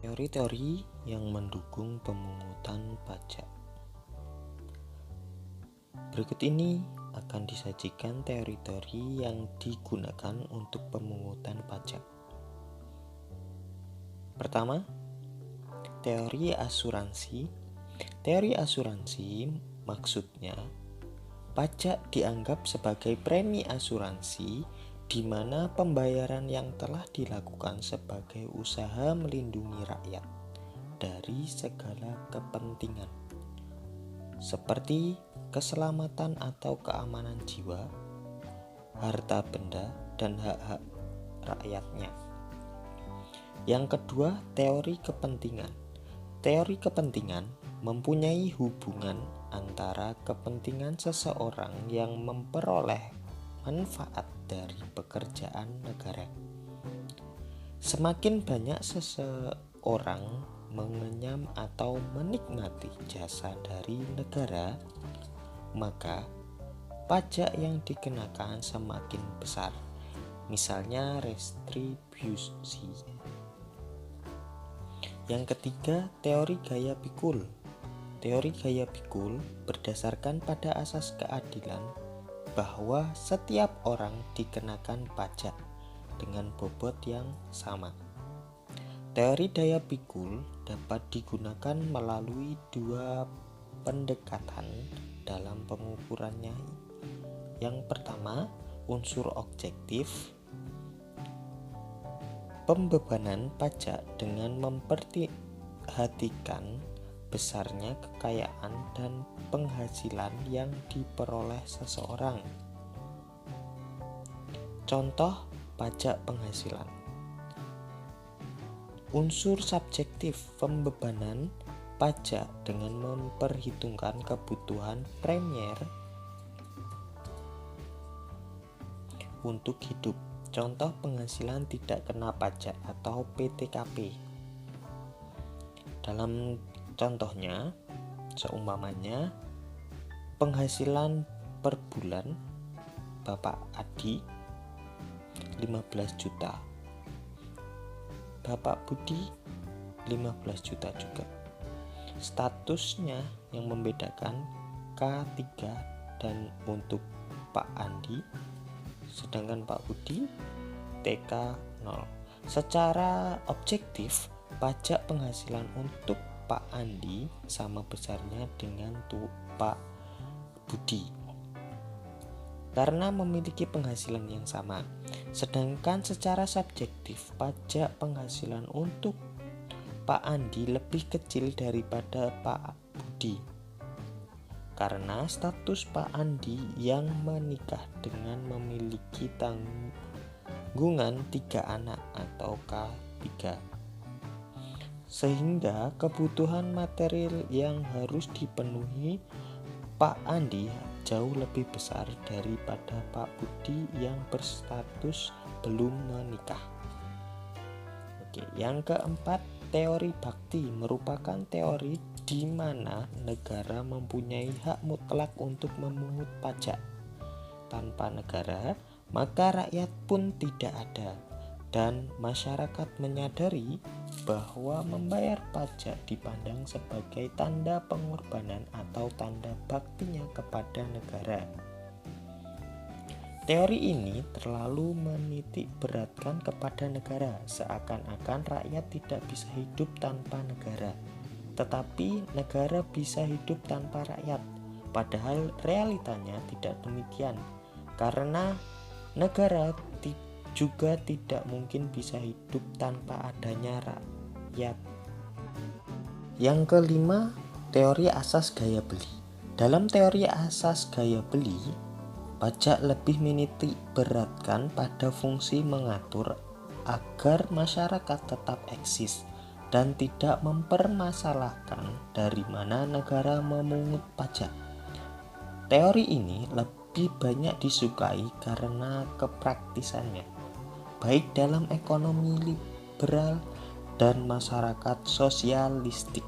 Teori-teori yang mendukung pemungutan pajak. Berikut ini akan disajikan teori-teori yang digunakan untuk pemungutan pajak. Pertama, teori asuransi. Teori asuransi maksudnya pajak dianggap sebagai premi asuransi di mana pembayaran yang telah dilakukan sebagai usaha melindungi rakyat dari segala kepentingan seperti keselamatan atau keamanan jiwa, harta benda, dan hak-hak rakyatnya. Yang kedua, teori kepentingan. Teori kepentingan mempunyai hubungan antara kepentingan seseorang yang memperoleh manfaat dari pekerjaan negara. Semakin banyak seseorang mengenyam atau menikmati jasa dari negara, maka pajak yang dikenakan semakin besar. Misalnya retribusi. Yang ketiga, teori gaya pikul. Teori gaya pikul berdasarkan pada asas keadilan bahwa setiap orang dikenakan pajak dengan bobot yang sama. Teori daya pikul dapat digunakan melalui dua pendekatan dalam pengukurannya. Yang pertama, unsur objektif. Pembebanan pajak dengan memperhatikan besarnya kekayaan dan penghasilan yang diperoleh seseorang. Contoh pajak penghasilan. Unsur subjektif, pembebanan pajak dengan memperhitungkan kebutuhan primer untuk hidup. Contoh penghasilan tidak kena pajak atau PTKP. Dalam contohnya, seumpamanya penghasilan per bulan Bapak Adi 15 juta, Bapak Budi 15 juta juga. Statusnya yang membedakan K3 dan untuk Pak Andi, sedangkan Pak Budi TK 0. Secara objektif, pajak penghasilan untuk Pak Andi sama besarnya dengan Pak Budi karena memiliki penghasilan yang sama. Sedangkan secara subjektif, pajak penghasilan untuk Pak Andi lebih kecil daripada Pak Budi karena status Pak Andi yang menikah dengan memiliki tanggungan 3 anak atau K3. Sehingga kebutuhan material yang harus dipenuhi Pak Andi jauh lebih besar daripada Pak Budi yang berstatus belum menikah. Oke, yang keempat, teori bakti merupakan teori di mana negara mempunyai hak mutlak untuk memungut pajak. Tanpa negara, maka rakyat pun tidak ada. Dan masyarakat menyadari bahwa membayar pajak dipandang sebagai tanda pengorbanan atau tanda baktinya kepada negara. Teori ini terlalu menitik beratkan kepada negara, seakan-akan rakyat tidak bisa hidup tanpa negara. Tetapi negara bisa hidup tanpa rakyat, padahal realitanya tidak demikian, karena negara juga tidak mungkin bisa hidup tanpa adanya rakyat. Yang kelima, teori asas gaya beli. Dalam teori asas gaya beli, pajak lebih menitik beratkan pada fungsi mengatur agar masyarakat tetap eksis dan tidak mempermasalahkan dari mana negara memungut pajak. Teori ini lebih banyak disukai karena kepraktisannya, baik dalam ekonomi liberal dan masyarakat sosialistik.